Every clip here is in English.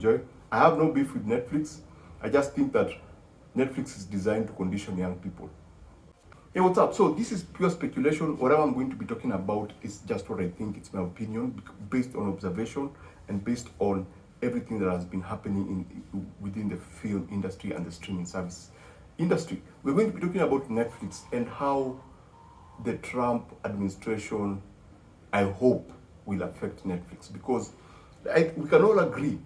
Enjoy. I have no beef with Netflix. I just think that Netflix is designed to condition young people. Hey, what's up? So this is pure speculation. Whatever I'm going to be talking about is just what I think. It's my opinion based on observation and based on everything that has been happening within the film industry and the streaming service industry. We're going to be talking about Netflix and how the Trump administration, I hope, will affect Netflix, because we can all agree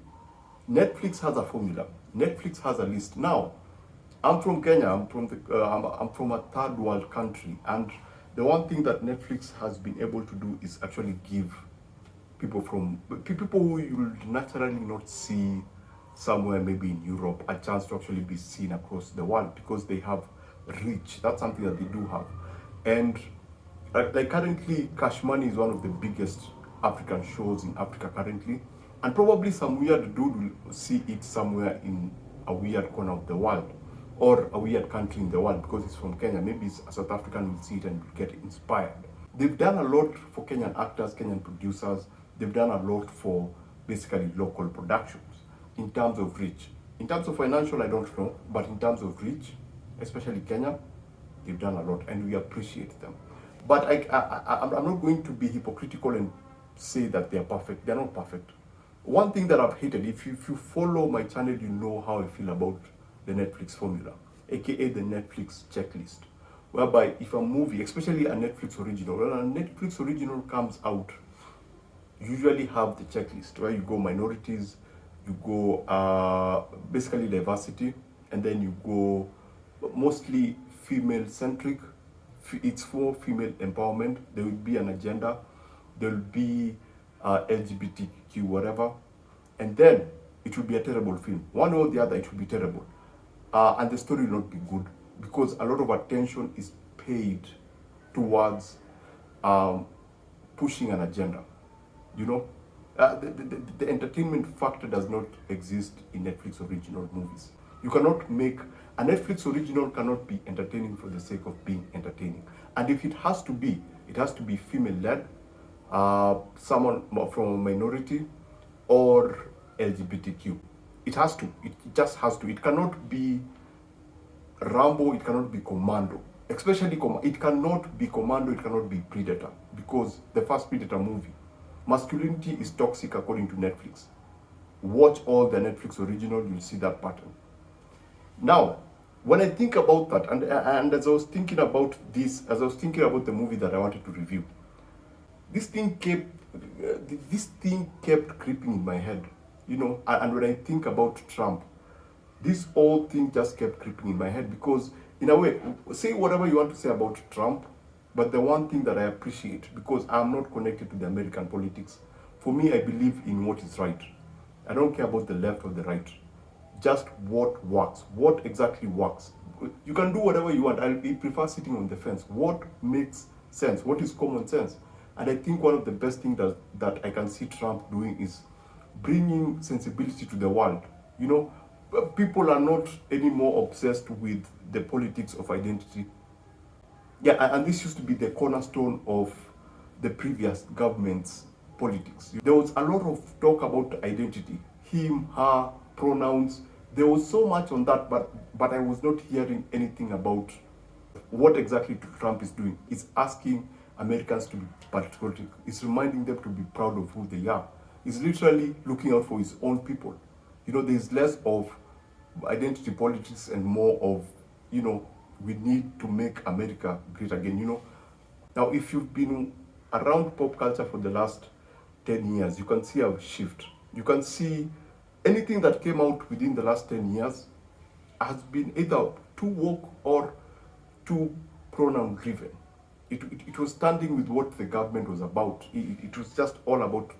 Netflix has a formula. Netflix has a list. Now, I'm from Kenya. I'm from a third world country, and the one thing that Netflix has been able to do is actually give people who you'll naturally not see somewhere, maybe in Europe, a chance to actually be seen across the world because they have reach. That's something that they do have. And like currently, Cash Money is one of the biggest African shows in Africa currently, and probably some weird dude will see it somewhere in a weird corner of the world or a weird country in the world because it's from Kenya. Maybe a South African will see it and get inspired. They've done a lot for Kenyan actors, Kenyan producers. They've done a lot for basically local productions in terms of reach. In terms of financial, I don't know, but in terms of reach, especially Kenya, they've done a lot and we appreciate them. But I'm not going to be hypocritical and say that they are perfect. They're not perfect. One thing that I've hated, if you follow my channel, you know how I feel about the Netflix formula, aka the Netflix checklist, whereby if a movie, especially a Netflix original, when a Netflix original comes out, you usually have the checklist where you go minorities, you go basically diversity, and then you go mostly female centric. It's for female empowerment. There will be an agenda, there will be LGBTQ whatever, and then it will be a terrible film. One or the other, it will be terrible. And the story will not be good because a lot of attention is paid towards pushing an agenda. You know, the entertainment factor does not exist in Netflix original movies. You cannot make a Netflix original cannot be entertaining for the sake of being entertaining. And if it has to be female-led, someone from a minority, or LGBTQ. It has to. It just has to. It cannot be Rambo. It cannot be Commando. Especially it cannot be Commando. It cannot be Predator, because the first Predator movie, masculinity is toxic according to Netflix. Watch all the Netflix original. You'll see that pattern. Now, when I think about that, and as I was thinking about this, as I was thinking about the movie that I wanted to review, this thing kept creeping in my head, you know. And when I think about Trump, this whole thing just kept creeping in my head because, in a way, say whatever you want to say about Trump, but the one thing that I appreciate, because I'm not connected to the American politics, for me, I believe in what is right. I don't care about the left or the right. Just what works. What exactly works. You can do whatever you want. I prefer sitting on the fence. What makes sense? What is common sense? And I think one of the best things that I can see Trump doing is bringing sensibility to the world. You know, people are not anymore obsessed with the politics of identity. Yeah, and this used to be the cornerstone of the previous government's politics. There was a lot of talk about identity, him, her, pronouns. There was so much on that, but I was not hearing anything about what exactly Trump is doing. He's asking Americans to be patriotic. He's reminding them to be proud of who they are. He's literally looking out for his own people. You know, there's less of identity politics and more of, you know, we need to make America great again, you know. Now, if you've been around pop culture for the last 10 years, you can see a shift. You can see anything that came out within the last 10 years has been either too woke or too pronoun driven. It was standing with what the government was about. It was just all about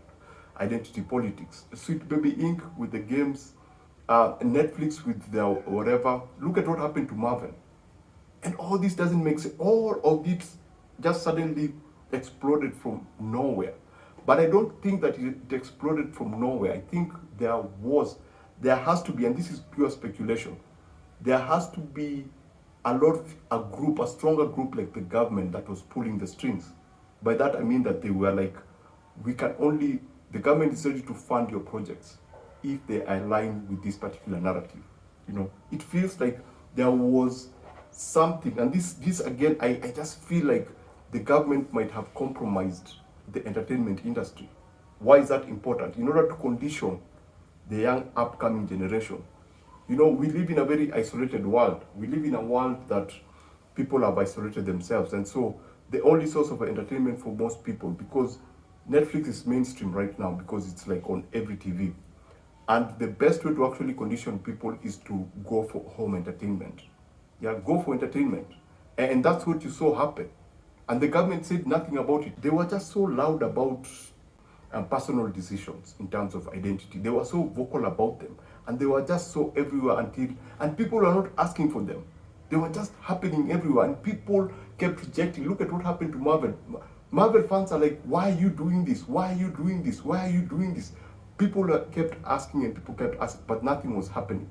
identity politics. Sweet Baby Inc. with the games, Netflix with their whatever. Look at what happened to Marvel. And all this doesn't make sense. All of it just suddenly exploded from nowhere. But I don't think that it exploded from nowhere. I think there has to be, and this is pure speculation, there has to be a stronger group like the government that was pulling the strings. By that I mean that they were like, the government is ready to fund your projects. if they align with this particular narrative. It feels like there was something, and this again, I just feel like the government might have compromised the entertainment industry. Why is that important? In order to condition the young upcoming generation. We live in a very isolated world. We live in a world that people have isolated themselves, and so the only source of entertainment for most people, because Netflix is mainstream right now, because it's like on every TV, and the best way to actually condition people is to go for home entertainment. Yeah, go for entertainment, and that's what you saw happen. And the government said nothing about it. They were just so loud about personal decisions in terms of identity. They were so vocal about them, and they were just so everywhere and people were not asking for them. They were just happening everywhere, and people kept rejecting. Look at what happened to Marvel. Marvel fans are like, why are you doing this? Why are you doing this? Why are you doing this? People kept asking and people kept asking, but nothing was happening.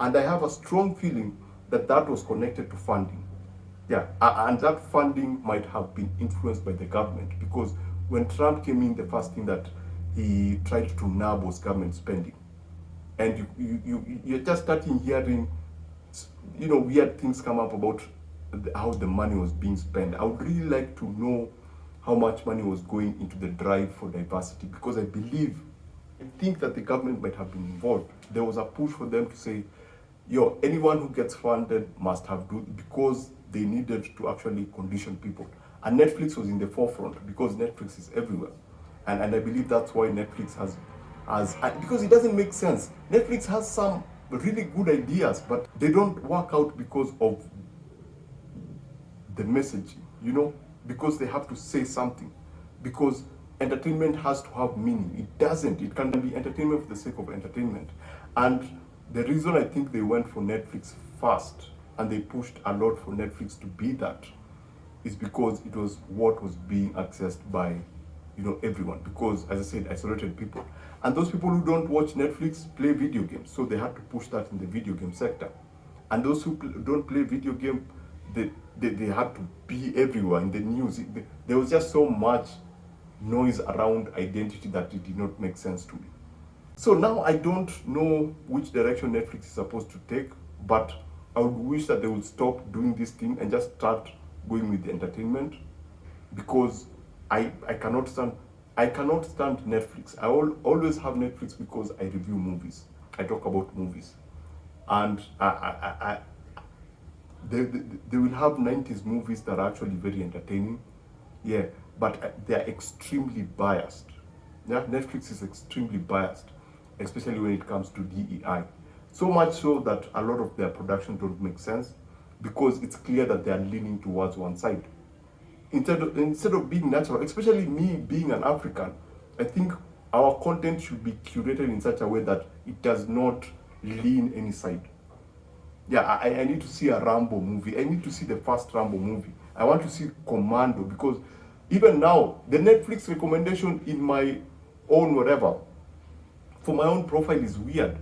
And I have a strong feeling that was connected to funding. Yeah, and that funding might have been influenced by the government, because when Trump came in, the first thing that he tried to nab was government spending. And you're just starting hearing, weird things come up about how the money was being spent. I would really like to know how much money was going into the drive for diversity, because I think that the government might have been involved. There was a push for them to say, anyone who gets funded must have because they needed to actually condition people. And Netflix was in the forefront, because Netflix is everywhere. And I believe that's why Netflix has because it doesn't make sense. Netflix has some really good ideas, but they don't work out because of the messaging, because they have to say something. Because entertainment has to have meaning. It doesn't. It can be entertainment for the sake of entertainment. And the reason I think they went for Netflix first, and they pushed a lot for Netflix to be that, is because it was what was being accessed by everyone. Because, as I said, isolated people, and those people who don't watch Netflix play video games, so they had to push that in the video game sector. And those who don't play video game, they had to be everywhere in the news. There was just so much noise around identity that it did not make sense to me. So now I don't know which direction Netflix is supposed to take, but I would wish that they would stop doing this thing and just start going with the entertainment, because I cannot stand Netflix. I always have Netflix because I review movies. I talk about movies, and they will have 90s movies that are actually very entertaining. Yeah, but they are extremely biased. Yeah, Netflix is extremely biased, especially when it comes to DEI. So much so that a lot of their production don't make sense, because it's clear that they are leaning towards one side. Instead of being natural, especially me being an African, I think our content should be curated in such a way that it does not lean any side. Yeah, I need to see a Rambo movie. I need to see the first Rambo movie. I want to see Commando, because even now, the Netflix recommendation in my own whatever, for my own profile is weird.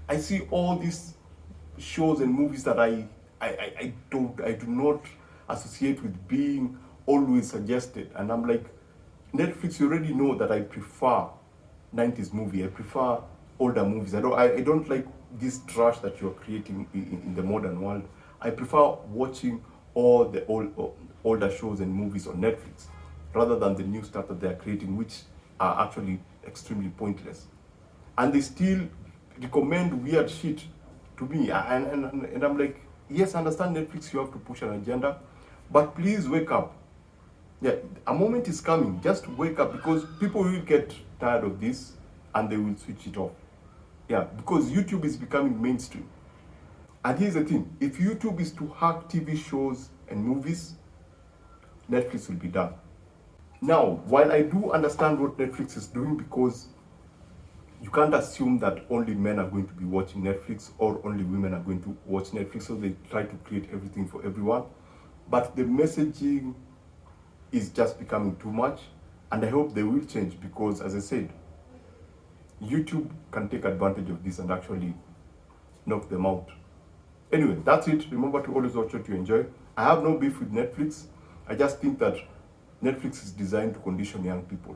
I see all these shows and movies that I do not associate with being always suggested. And I'm like, Netflix, you already know that I prefer 90s movie. I prefer older movies. I don't like this trash that you're creating in the modern world. I prefer watching all the older shows and movies on Netflix, rather than the new stuff that they're creating, which are actually extremely pointless. And they still recommend weird shit to me. And I'm like, yes, I understand Netflix, you have to push an agenda, but please wake up. Yeah, a moment is coming. Just wake up, because people will get tired of this and they will switch it off. Yeah, because YouTube is becoming mainstream. And here's the thing, if YouTube is to hack TV shows and movies, Netflix will be done. Now, while I do understand what Netflix is doing, because you can't assume that only men are going to be watching Netflix or only women are going to watch Netflix, so they try to create everything for everyone. But the messaging is just becoming too much, and I hope they will change, because, as I said, YouTube can take advantage of this and actually knock them out. Anyway, that's it. Remember to always watch what you enjoy. I have no beef with Netflix. I just think that Netflix is designed to condition young people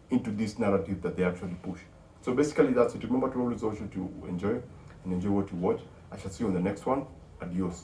into this narrative that they actually push. So basically that's it. Remember to always also to enjoy and enjoy what you watch. I shall see you on the next one. Adios.